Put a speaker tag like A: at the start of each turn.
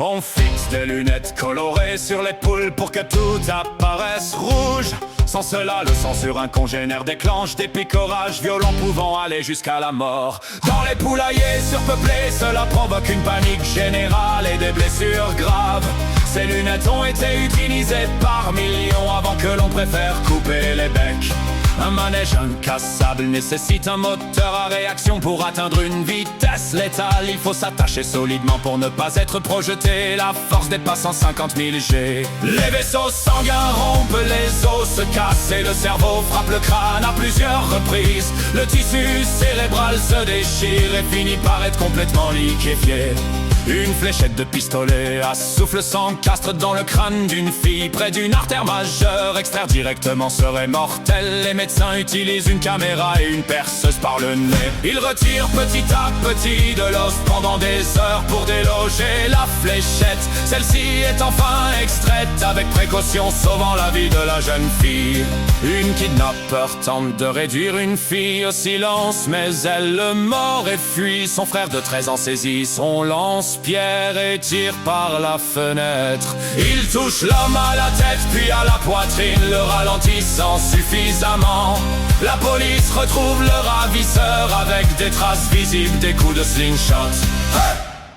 A: On fixe des lunettes colorées sur les poules pour que tout apparaisse rouge. Sans cela, le sang sur un congénère déclenche des picorages violents pouvant aller jusqu'à la mort. Dans les poulaillers surpeuplés, cela provoque une panique générale et des blessures graves. Ces lunettes ont été utilisées par millions avant que l'on préfère couper les becs. Un manège incassable nécessite un moteur à réaction pour atteindre une vitesse létale. Il faut s'attacher solidement pour ne pas être projeté, la force dépasse 150 000 G. Les vaisseaux sanguins rompent, les os se cassent et le cerveau frappe le crâne à plusieurs reprises. Le tissu cérébral se déchire et finit par être complètement liquéfié. Une fléchette de pistolet à souffle s'encastre dans le crâne d'une fille près d'une artère majeure. Extraire directement serait mortel. Les médecins utilisent une caméra et une perceuse par le nez. Ils retirent petit à petit de l'os pendant des heures pour déloger la fléchette. Celle-ci est enfin extraite avec précaution, sauvant la vie de la jeune fille. Une kidnappeur tente de réduire une fille au silence, mais elle le mord et fuit. Son frère de 13 ans saisit son lance-pierre et tire par la fenêtre. Il touche l'homme à la tête puis à la poitrine, le ralentissant suffisamment. La police retrouve le ravisseur avec des traces visibles des coups de slingshot. Hey!